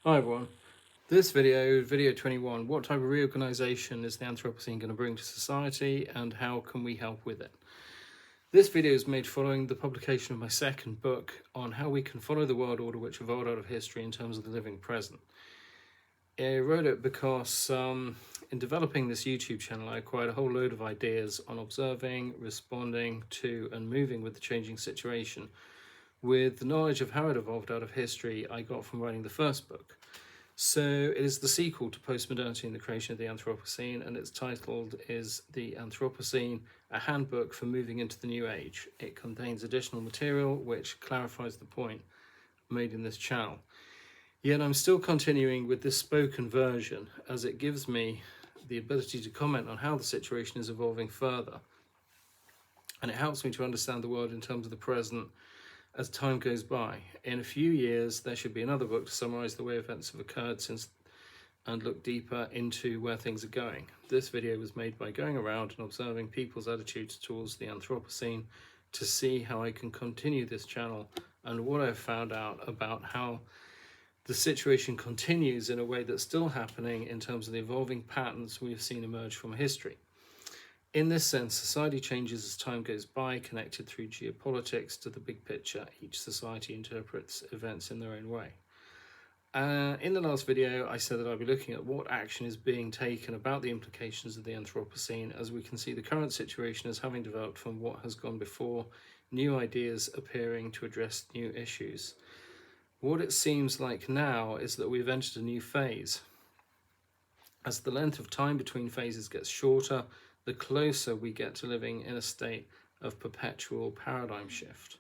Hi everyone. This video 21, what type of reorganisation is the Anthropocene going to bring to society and how can we help with it? This video is made following the publication of my second book on how we can follow the world order which evolved out of history in terms of the living present. I wrote it because in developing this YouTube channel I acquired a whole load of ideas on observing, responding to and moving with the changing situation with the knowledge of how it evolved out of history I got from writing the first book. So it is the sequel to Postmodernity and the Creation of the Anthropocene, and its title is The Anthropocene, a handbook for moving into the new age. It contains additional material which clarifies the point made in this channel. Yet I'm still continuing with this spoken version as it gives me the ability to comment on how the situation is evolving further. And it helps me to understand the world in terms of the present as time goes by. In a few years, there should be another book to summarise the way events have occurred since and look deeper into where things are going. This video was made by going around and observing people's attitudes towards the Anthropocene to see how I can continue this channel and what I've found out about how the situation continues in a way that's still happening in terms of the evolving patterns we've seen emerge from history. In this sense, society changes as time goes by, connected through geopolitics to the big picture. Each society interprets events in their own way. In the last video, I said that I'll be looking at what action is being taken about the implications of the Anthropocene, as we can see the current situation as having developed from what has gone before, new ideas appearing to address new issues. What it seems like now is that we've entered a new phase. As the length of time between phases gets shorter, the closer we get to living in a state of perpetual paradigm shift.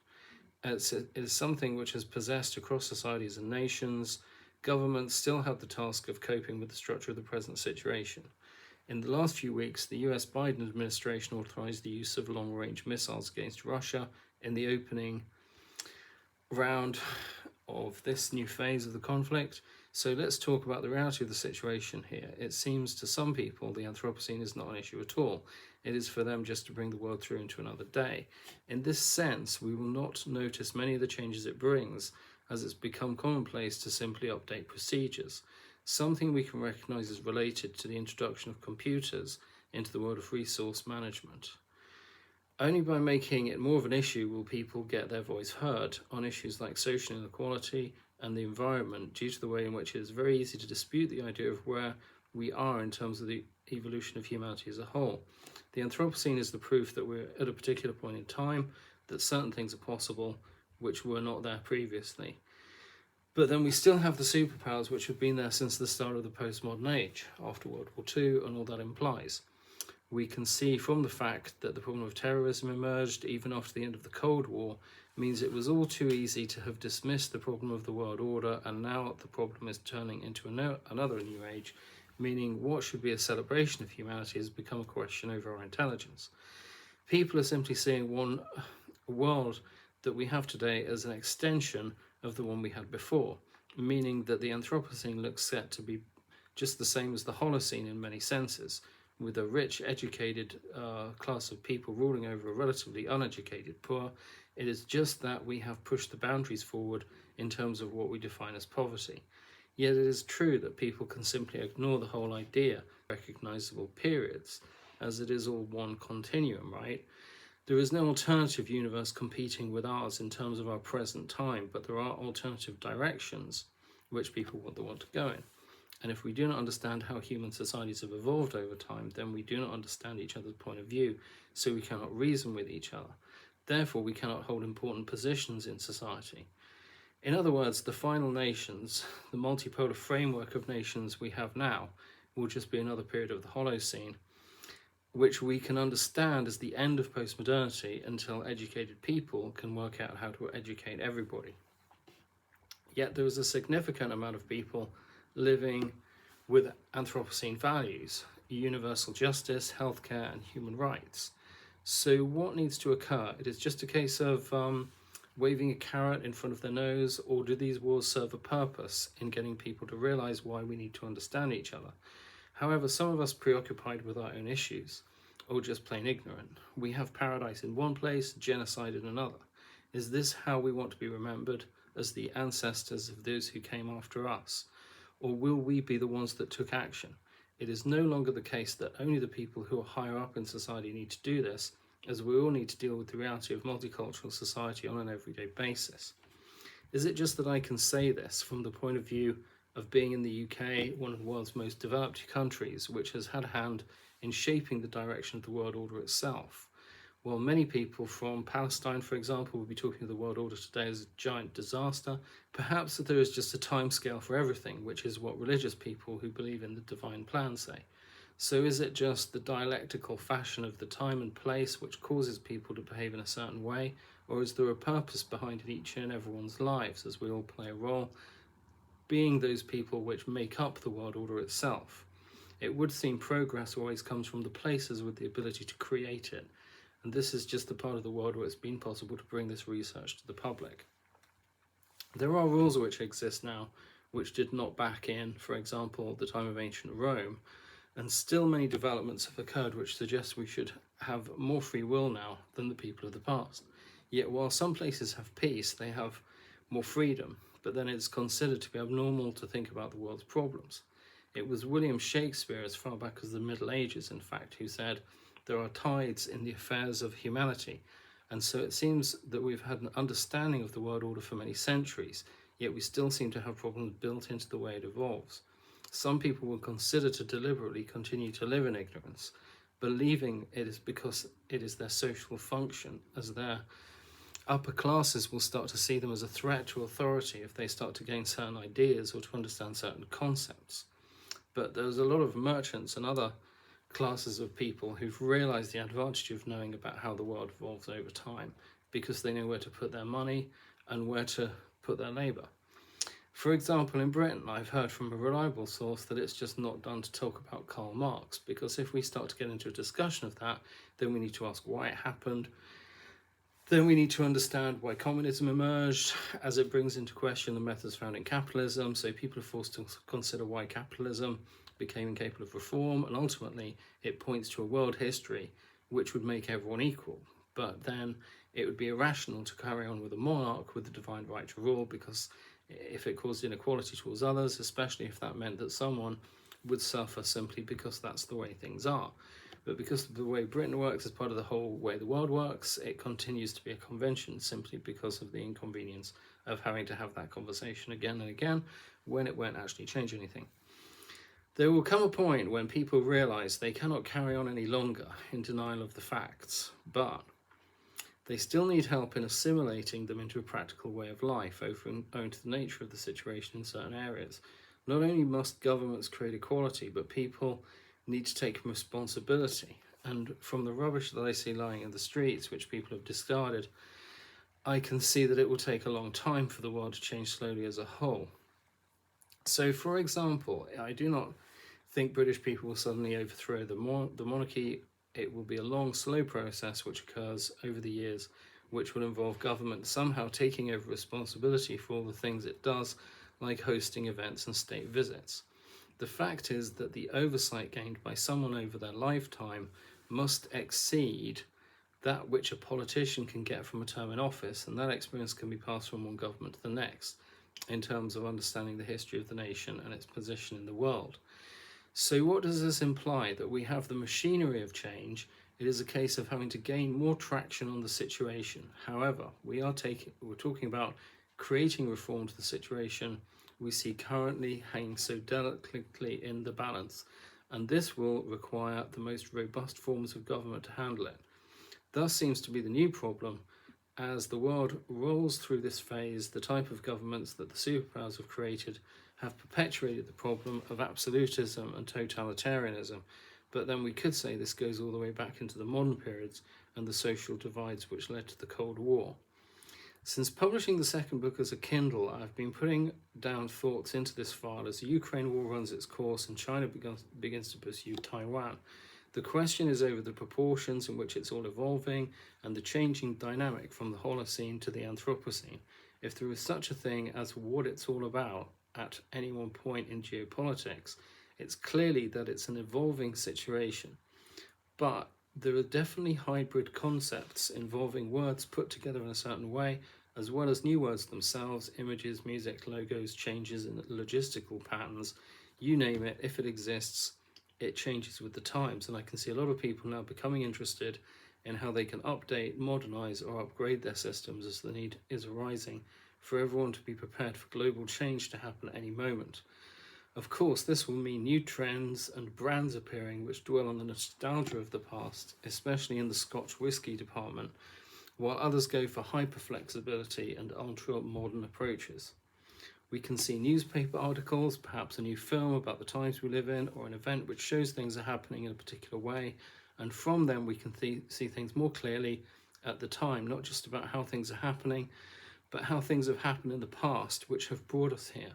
It is something which has possessed across societies and nations. Governments still have the task of coping with the structure of the present situation. In the last few weeks, the US Biden administration authorized the use of long-range missiles against Russia in the opening round of this new phase of the conflict. So let's talk about the reality of the situation here. It seems to some people the Anthropocene is not an issue at all. It is for them just to bring the world through into another day. In this sense, we will not notice many of the changes it brings, as it's become commonplace to simply update procedures, something we can recognize as related to the introduction of computers into the world of resource management. Only by making it more of an issue will people get their voice heard on issues like social inequality and the environment, due to the way in which it is very easy to dispute the idea of where we are in terms of the evolution of humanity as a whole. The Anthropocene is the proof that we're at a particular point in time, that certain things are possible which were not there previously. But then we still have the superpowers which have been there since the start of the postmodern age, after World War II, and all that implies. We can see from the fact that the problem of terrorism emerged even after the end of the Cold War means it was all too easy to have dismissed the problem of the world order, and now the problem is turning into another new age, meaning what should be a celebration of humanity has become a question over our intelligence. People are simply seeing one world that we have today as an extension of the one we had before, meaning that the Anthropocene looks set to be just the same as the Holocene in many senses, with a rich, educated class of people ruling over a relatively uneducated poor. It is just that we have pushed the boundaries forward in terms of what we define as poverty. Yet it is true that people can simply ignore the whole idea of recognizable periods, as it is all one continuum, right? There is no alternative universe competing with ours in terms of our present time, but there are alternative directions which people want to go in. And if we do not understand how human societies have evolved over time, then we do not understand each other's point of view, so we cannot reason with each other. Therefore, we cannot hold important positions in society. In other words, the final nations, the multipolar framework of nations we have now, will just be another period of the Holocene, which we can understand as the end of postmodernity until educated people can work out how to educate everybody. Yet there is a significant amount of people living with Anthropocene values, universal justice, healthcare, and human rights. So what needs to occur? It is just a case of waving a carrot in front of their nose, or do these wars serve a purpose in getting people to realize why we need to understand each other? However, some of us preoccupied with our own issues, or just plain ignorant. We have paradise in one place, genocide in another. Is this how we want to be remembered, as the ancestors of those who came after us? or will we be the ones that took action? It is no longer the case that only the people who are higher up in society need to do this, as we all need to deal with the reality of multicultural society on an everyday basis. Is it just that I can say this from the point of view of being in the UK, one of the world's most developed countries, which has had a hand in shaping the direction of the world order itself? While many people from Palestine, for example, will be talking of the world order today as a giant disaster, perhaps there is just a timescale for everything, which is what religious people who believe in the divine plan say. So is it just the dialectical fashion of the time and place which causes people to behave in a certain way, or is there a purpose behind it each and everyone's lives, as we all play a role, being those people which make up the world order itself? It would seem progress always comes from the places with the ability to create it, and this is just the part of the world where it's been possible to bring this research to the public. There are rules which exist now which did not back in, for example, the time of ancient Rome, and still many developments have occurred which suggest we should have more free will now than the people of the past. Yet while some places have peace, they have more freedom, but then it's considered to be abnormal to think about the world's problems. It was William Shakespeare, as far back as the Middle Ages, in fact, who said, "There are tides in the affairs of humanity," and so it seems that we've had an understanding of the world order for many centuries, yet we still seem to have problems built into the way it evolves. Some people will consider to deliberately continue to live in ignorance, believing it is because it is their social function, as their upper classes will start to see them as a threat to authority if they start to gain certain ideas or to understand certain concepts. But there's a lot of merchants and other classes of people who've realized the advantage of knowing about how the world evolves over time, because they know where to put their money and where to put their labor. For example, in Britain, I've heard from a reliable source that it's just not done to talk about Karl Marx, because if we start to get into a discussion of that, then we need to ask why it happened. Then we need to understand why communism emerged, as it brings into question the methods found in capitalism, so people are forced to consider why capitalism became incapable of reform, and ultimately it points to a world history which would make everyone equal. But then it would be irrational to carry on with a monarch with the divine right to rule, because if it caused inequality towards others, especially if that meant that someone would suffer simply because that's the way things are. But because of the way Britain works as part of the whole way the world works, it continues to be a convention simply because of the inconvenience of having to have that conversation again and again when it won't actually change anything. There will come a point when people realise they cannot carry on any longer in denial of the facts, but they still need help in assimilating them into a practical way of life, owing to the nature of the situation in certain areas. Not only must governments create equality, but people need to take responsibility. And from the rubbish that I see lying in the streets, which people have discarded, I can see that it will take a long time for the world to change slowly as a whole. So, for example, I do not think British people will suddenly overthrow the monarchy. It will be a long, slow process which occurs over the years, which will involve government somehow taking over responsibility for all the things it does, like hosting events and state visits. The fact is that the oversight gained by someone over their lifetime must exceed that which a politician can get from a term in office, and that experience can be passed from one government to the next in terms of understanding the history of the nation and its position in the world. So what does this imply? That we have the machinery of change. It is a case of having to gain more traction on the situation. However, we're talking about creating reform to the situation we see currently hanging so delicately in the balance, and this will require the most robust forms of government to handle it. Thus seems to be the new problem. As the world rolls through this phase, the type of governments that the superpowers have created have perpetuated the problem of absolutism and totalitarianism. But then we could say this goes all the way back into the modern periods and the social divides which led to the Cold War. Since publishing the second book as a Kindle, I've been putting down thoughts into this file as the Ukraine war runs its course and China begins to pursue Taiwan. The question is over the proportions in which it's all evolving and the changing dynamic from the Holocene to the Anthropocene. If there is such a thing as what it's all about at any one point in geopolitics, it's clearly that it's an evolving situation. But there are definitely hybrid concepts involving words put together in a certain way as well as new words themselves, images, music, logos, changes in logistical patterns, you name it, if it exists, it changes with the times. And I can see a lot of people now becoming interested in how they can update, modernize, or upgrade their systems as the need is arising for everyone to be prepared for global change to happen at any moment. Of course, this will mean new trends and brands appearing which dwell on the nostalgia of the past, especially in the Scotch whisky department, while others go for hyper-flexibility and ultra-modern approaches. We can see newspaper articles, perhaps a new film about the times we live in, or an event which shows things are happening in a particular way, and from them we can see things more clearly at the time, not just about how things are happening, but how things have happened in the past which have brought us here.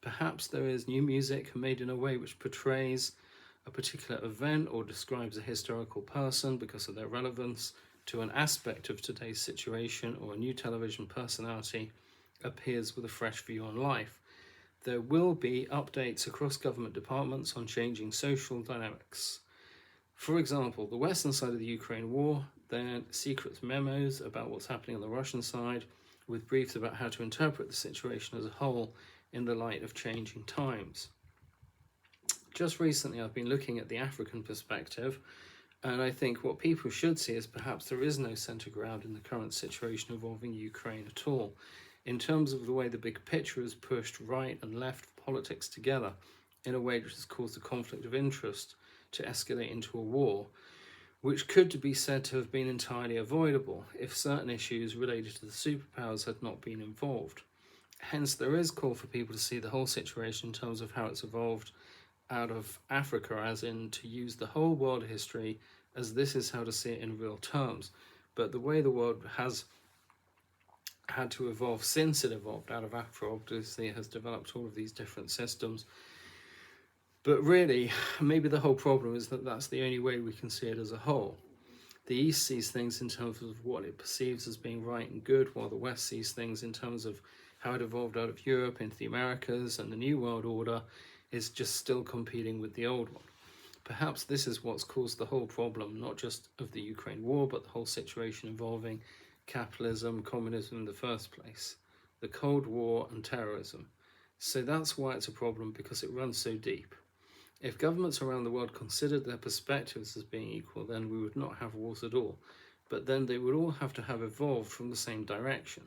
Perhaps there is new music made in a way which portrays a particular event or describes a historical person because of their relevance to an aspect of today's situation, or a new television personality appears with a fresh view on life. There will be updates across government departments on changing social dynamics. For example, the Western side of the Ukraine war, then secret memos about what's happening on the Russian side, with briefs about how to interpret the situation as a whole in the light of changing times. Just recently I've been looking at the African perspective, and I think what people should see is perhaps there is no centre ground in the current situation involving Ukraine at all, in terms of the way the big picture has pushed right and left politics together in a way which has caused a conflict of interest to escalate into a war, which could be said to have been entirely avoidable if certain issues related to the superpowers had not been involved. Hence, there is call for people to see the whole situation in terms of how it's evolved out of Africa, as in to use the whole world history as this is how to see it in real terms. But the way the world has had to evolve since it evolved out of Africa, obviously it has developed all of these different systems. But really, maybe the whole problem is that that's the only way we can see it as a whole. The East sees things in terms of what it perceives as being right and good, while the West sees things in terms of how it evolved out of Europe into the Americas, and the New World Order is just still competing with the old one. Perhaps this is what's caused the whole problem, not just of the Ukraine war, but the whole situation involving capitalism, communism in the first place, the Cold War and terrorism. So that's why it's a problem, because it runs so deep. If governments around the world considered their perspectives as being equal, then we would not have wars at all. But then they would all have to have evolved from the same direction.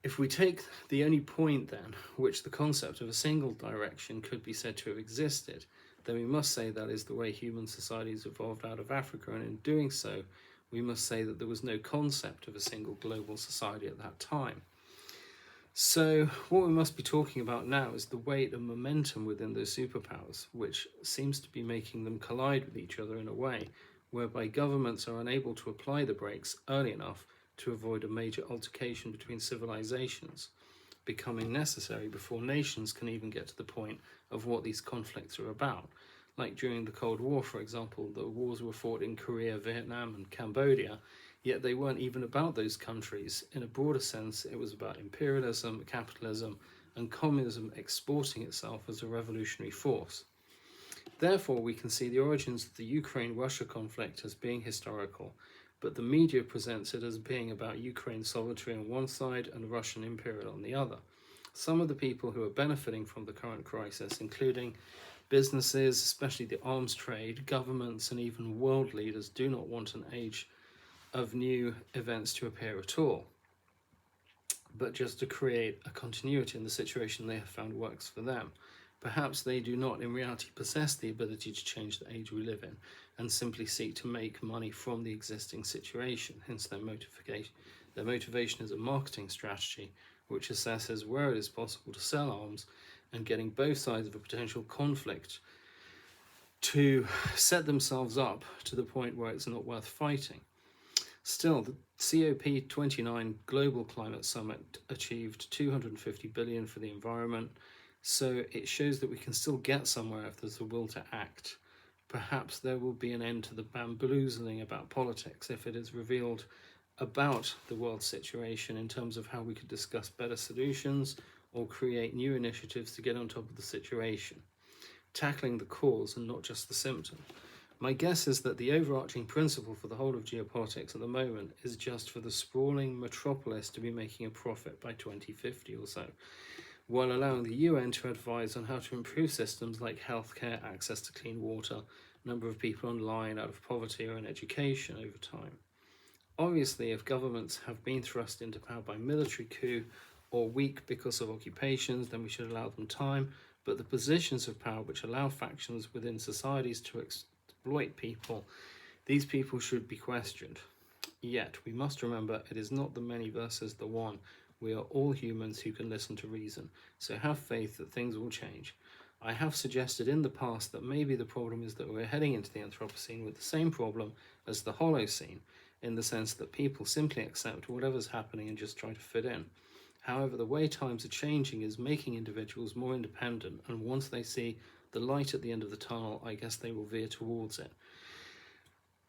If we take the only point then, which the concept of a single direction could be said to have existed, then we must say that is the way human societies evolved out of Africa, and in doing so, we must say that there was no concept of a single global society at that time. So what we must be talking about now is the weight and momentum within those superpowers, which seems to be making them collide with each other in a way whereby governments are unable to apply the brakes early enough to avoid a major altercation between civilizations, becoming necessary before nations can even get to the point of what these conflicts are about. Like during the Cold War, for example, the wars were fought in Korea, Vietnam, and Cambodia, yet they weren't even about those countries. In a broader sense, it was about imperialism, capitalism, and communism exporting itself as a revolutionary force. Therefore, we can see the origins of the Ukraine-Russia conflict as being historical, but the media presents it as being about Ukraine sovereignty on one side and Russian imperial on the other. Some of the people who are benefiting from the current crisis, including businesses, especially the arms trade, governments, and even world leaders, do not want an age of new events to appear at all, but just to create a continuity in the situation they have found works for them. Perhaps they do not in reality possess the ability to change the age we live in, and simply seek to make money from the existing situation. Hence their motivation. Their motivation is a marketing strategy which assesses where it is possible to sell arms, and getting both sides of a potential conflict to set themselves up to the point where it's not worth fighting. Still, the COP29 Global Climate Summit achieved $250 billion for the environment, so it shows that we can still get somewhere if there's a will to act. Perhaps there will be an end to the bamboozling about politics if it is revealed about the world situation in terms of how we could discuss better solutions or create new initiatives to get on top of the situation, tackling the cause and not just the symptom. My guess is that the overarching principle for the whole of geopolitics at the moment is just for the sprawling metropolis to be making a profit by 2050 or so, while allowing the UN to advise on how to improve systems like healthcare, access to clean water, number of people online out of poverty or in education over time. Obviously, if governments have been thrust into power by military coup or weak because of occupations, then we should allow them time, but the positions of power which allow factions within societies to exploit people, these people should be questioned. Yet, we must remember it is not the many versus the one. We are all humans who can listen to reason, so have faith that things will change. I have suggested in the past that maybe the problem is that we're heading into the Anthropocene with the same problem as the Holocene, in the sense that people simply accept whatever's happening and just try to fit in. However, the way times are changing is making individuals more independent, and once they see the light at the end of the tunnel, I guess they will veer towards it.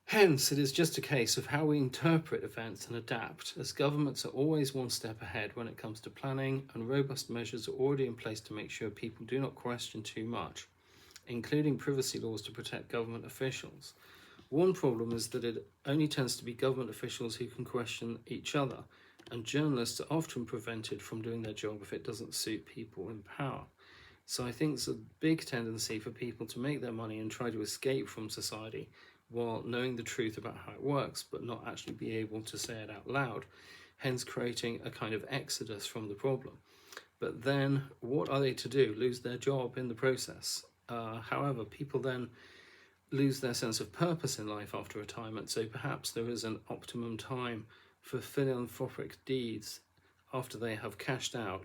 Hence, it is just a case of how we interpret events and adapt, as governments are always one step ahead when it comes to planning, and robust measures are already in place to make sure people do not question too much, including privacy laws to protect government officials. One problem is that it only tends to be government officials who can question each other, and journalists are often prevented from doing their job if it doesn't suit people in power. So I think there's a big tendency for people to make their money and try to escape from society while knowing the truth about how it works, but not actually be able to say it out loud, hence creating a kind of exodus from the problem. But then what are they to do? Lose their job in the process? However, people then lose their sense of purpose in life after retirement, so perhaps there is an optimum time for philanthropic deeds after they have cashed out.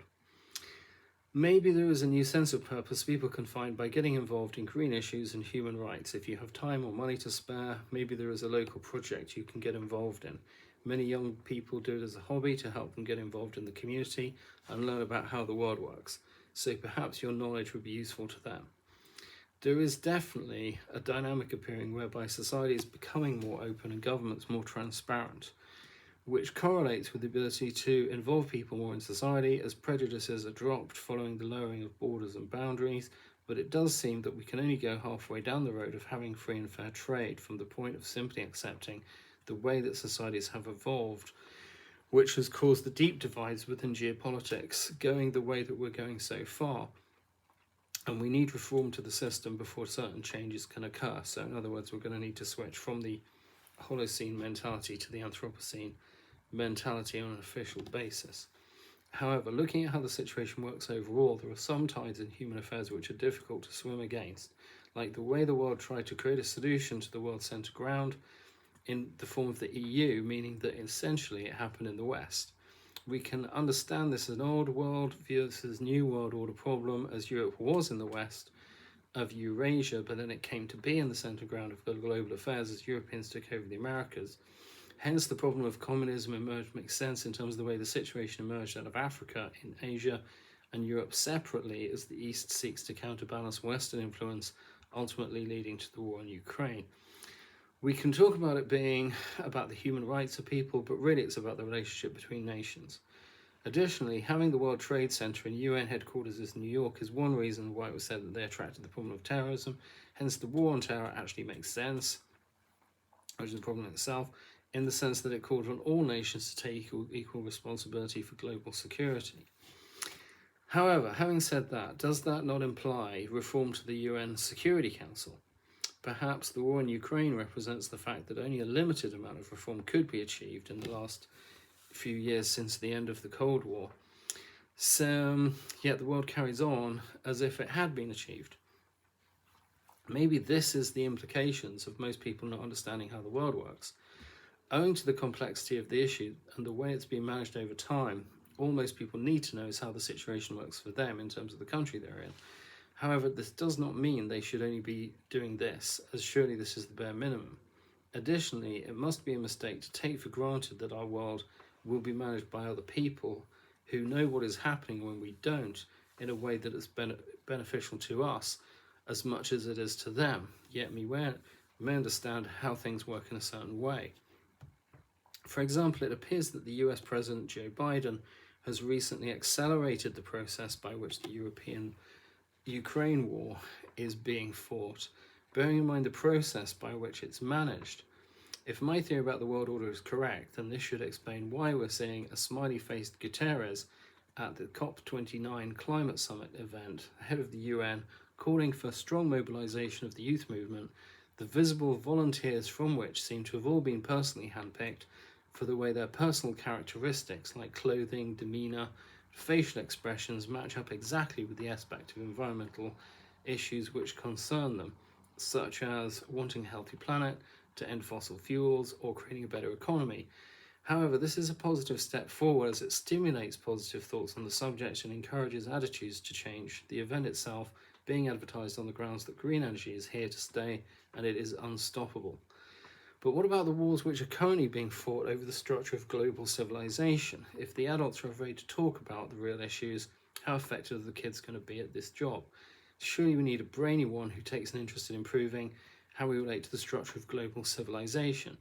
Maybe there is a new sense of purpose people can find by getting involved in green issues and human rights. If you have time or money to spare, maybe there is a local project you can get involved in. Many young people do it as a hobby to help them get involved in the community and learn about how the world works, so perhaps your knowledge would be useful to them. There is definitely a dynamic appearing whereby society is becoming more open and governments more transparent, which correlates with the ability to involve people more in society as prejudices are dropped following the lowering of borders and boundaries. But it does seem that we can only go halfway down the road of having free and fair trade from the point of simply accepting the way that societies have evolved, which has caused the deep divides within geopolitics, going the way that we're going so far. And we need reform to the system before certain changes can occur. So in other words, we're going to need to switch from the Holocene mentality to the Anthropocene mentality on an official basis. However, looking at how the situation works overall, there are some tides in human affairs which are difficult to swim against, like the way the world tried to create a solution to the world's centre ground in the form of the EU, meaning that essentially it happened in the West. We can understand this as an old world versus new world order problem, as Europe was in the West of Eurasia, but then it came to be in the centre ground of global affairs as Europeans took over the Americas. Hence the problem of communism emerged makes sense in terms of the way the situation emerged out of Africa, in Asia and Europe separately, as the East seeks to counterbalance Western influence, ultimately leading to the war in Ukraine. We can talk about it being about the human rights of people, but really it's about the relationship between nations. Additionally, having the World Trade Center in UN headquarters in New York is one reason why it was said that they attracted the problem of terrorism. Hence, the war on terror actually makes sense, which is a problem in itself, in the sense that it called on all nations to take equal responsibility for global security. However, having said that, does that not imply reform to the UN Security Council? Perhaps the war in Ukraine represents the fact that only a limited amount of reform could be achieved in the last few years since the end of the Cold War. So, yet the world carries on as if it had been achieved. Maybe this is the implications of most people not understanding how the world works. Owing to the complexity of the issue and the way it's been managed over time, all most people need to know is how the situation works for them in terms of the country they're in. However, this does not mean they should only be doing this, as surely this is the bare minimum. Additionally, it must be a mistake to take for granted that our world will be managed by other people who know what is happening when we don't, in a way that is beneficial to us as much as it is to them, yet we may understand how things work in a certain way. For example, it appears that the US President Joe Biden has recently accelerated the process by which the Ukraine war is being fought, bearing in mind the process by which it's managed. If my theory about the world order is correct, then this should explain why we're seeing a smiley-faced Guterres at the COP29 climate summit event, head of the UN, calling for strong mobilization of the youth movement, the visible volunteers from which seem to have all been personally handpicked for the way their personal characteristics like clothing, demeanour, facial expressions match up exactly with the aspect of environmental issues which concern them, such as wanting a healthy planet, to end fossil fuels, or creating a better economy. However, this is a positive step forward as it stimulates positive thoughts on the subject and encourages attitudes to change, the event itself being advertised on the grounds that green energy is here to stay and it is unstoppable. But what about the wars which are currently being fought over the structure of global civilization? If the adults are afraid to talk about the real issues, how effective are the kids going to be at this job? Surely we need a brainy one who takes an interest in improving how we relate to the structure of global civilization.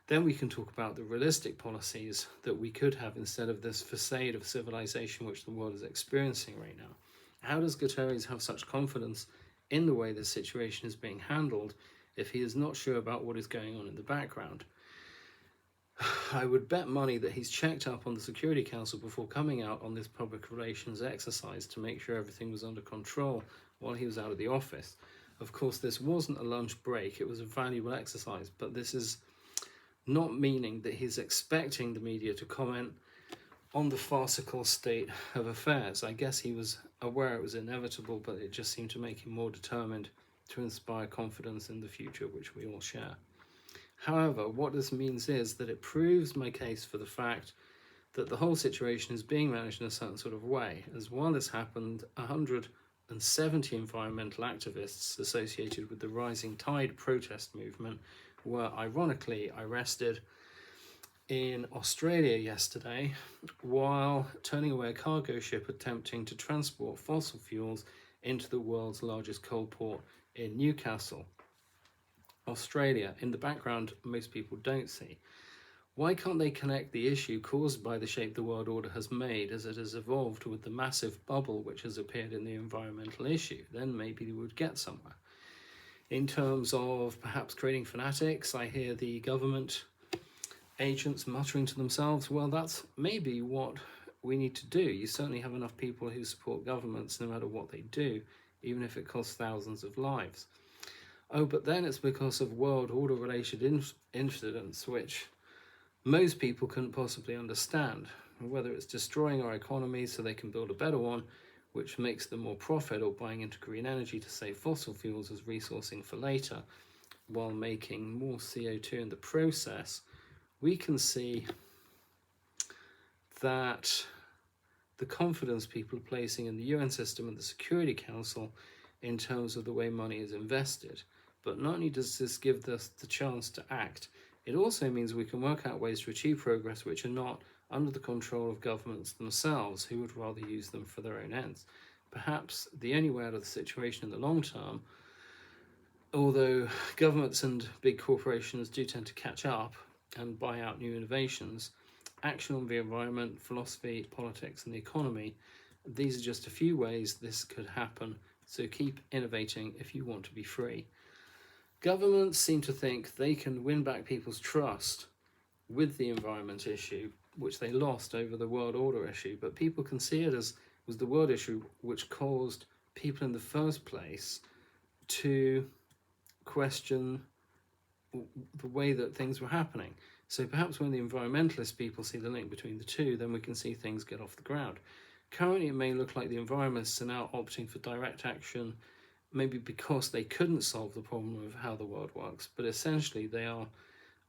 Then we can talk about the realistic policies that we could have instead of this facade of civilization which the world is experiencing right now. How does Guterres have such confidence in the way this situation is being handled if he is not sure about what is going on in the background? I would bet money that he's checked up on the Security Council before coming out on this public relations exercise to make sure everything was under control while he was out of the office. Of course, this wasn't a lunch break, it was a valuable exercise, but this is not meaning that he's expecting the media to comment on the farcical state of affairs. I guess he was aware it was inevitable, but it just seemed to make him more determined to inspire confidence in the future, which we all share. However, what this means is that it proves my case for the fact that the whole situation is being managed in a certain sort of way. As while this happened, 170 environmental activists associated with the Rising Tide protest movement were ironically arrested in Australia yesterday while turning away a cargo ship attempting to transport fossil fuels into the world's largest coal port in Newcastle, Australia. In the background, most people don't see. Why can't they connect the issue caused by the shape the world order has made as it has evolved with the massive bubble which has appeared in the environmental issue? Then maybe they would get somewhere. In terms of perhaps creating fanatics, I hear the government agents muttering to themselves, well, that's maybe what we need to do. You certainly have enough people who support governments no matter what they do, even if it costs thousands of lives. Oh, but then it's because of world order related incidents which most people couldn't possibly understand, whether it's destroying our economy so they can build a better one, which makes them more profit, or buying into green energy to save fossil fuels as resourcing for later, while making more CO2 in the process. We can see that the confidence people are placing in the UN system and the Security Council in terms of the way money is invested. But not only does this give us the chance to act, it also means we can work out ways to achieve progress which are not under the control of governments themselves, who would rather use them for their own ends. Perhaps the only way out of the situation in the long term, although governments and big corporations do tend to catch up and buy out new innovations, action on the environment, philosophy, politics and the economy, these are just a few ways this could happen. So keep innovating if you want to be free. Governments seem to think they can win back people's trust with the environment issue, which they lost over the world order issue, but people can see it as was the world issue which caused people in the first place to question the way that things were happening. So perhaps when the environmentalist people see the link between the two, then we can see things get off the ground. Currently, it may look like the environmentalists are now opting for direct action, maybe because they couldn't solve the problem of how the world works, but essentially they are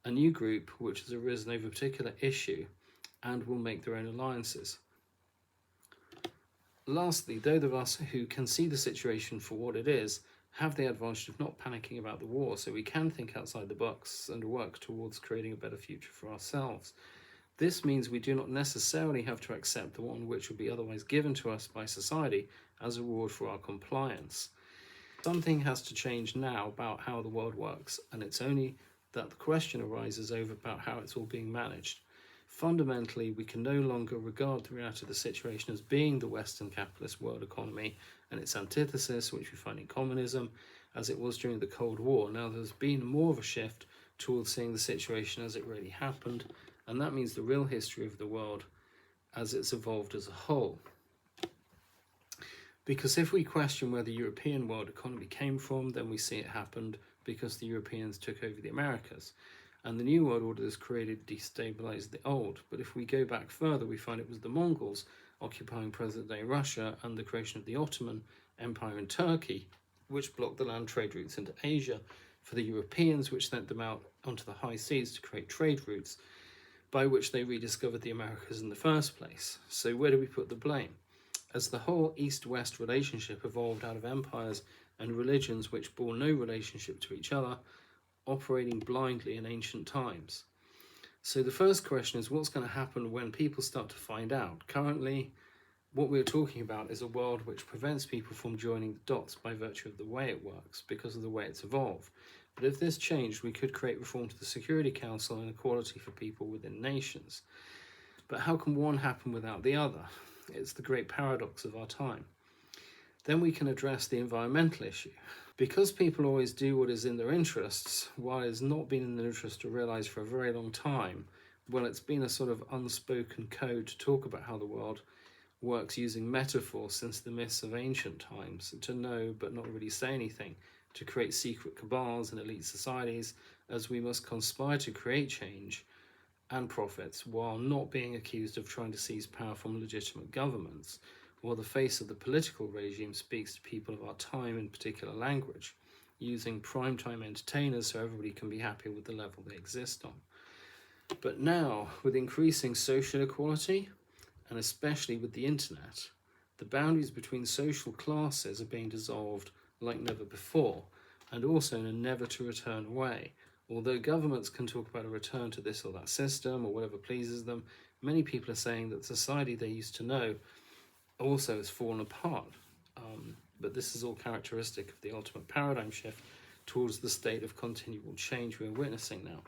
a new group which has arisen over a particular issue and will make their own alliances. Lastly, those of us who can see the situation for what it is have the advantage of not panicking about the war, so we can think outside the box and work towards creating a better future for ourselves. This means we do not necessarily have to accept the one which would be otherwise given to us by society as a reward for our compliance. Something has to change now about how the world works, and it's only that the question arises over about how it's all being managed. Fundamentally, we can no longer regard the reality of the situation as being the Western capitalist world economy and its antithesis, which we find in communism, as it was during the Cold War. Now, there's been more of a shift towards seeing the situation as it really happened, and that means the real history of the world as it's evolved as a whole. Because if we question where the European world economy came from, then we see it happened because the Europeans took over the Americas. And the New World Order is created to destabilize the old. But if we go back further, we find it was the Mongols occupying present-day Russia and the creation of the Ottoman Empire in Turkey, which blocked the land trade routes into Asia for the Europeans, which sent them out onto the high seas to create trade routes, by which they rediscovered the Americas in the first place. So where do we put the blame? As the whole East-West relationship evolved out of empires and religions which bore no relationship to each other, operating blindly in ancient times. So the first question is, what's going to happen when people start to find out? Currently, what we're talking about is a world which prevents people from joining the dots by virtue of the way it works, because of the way it's evolved. But if this changed, we could create reform to the Security Council and equality for people within nations. But how can one happen without the other? It's the great paradox of our time. Then we can address the environmental issue. Because people always do what is in their interests, while it's not been in their interest to realise for a very long time, well, it's been a sort of unspoken code to talk about how the world works using metaphor since the myths of ancient times, to know but not really say anything, to create secret cabals and elite societies, as we must conspire to create change and profits while not being accused of trying to seize power from legitimate governments, while the face of the political regime speaks to people of our time in particular language, using primetime entertainers so everybody can be happy with the level they exist on. But now, with increasing social equality, and especially with the internet, the boundaries between social classes are being dissolved like never before, and also in a never to return way. Although governments can talk about a return to this or that system or whatever pleases them, many people are saying that society they used to know also has fallen apart. But this is all characteristic of the ultimate paradigm shift towards the state of continual change we're witnessing now.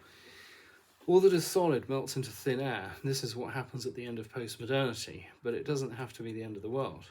All that is solid melts into thin air. This is what happens at the end of postmodernity, but it doesn't have to be the end of the world.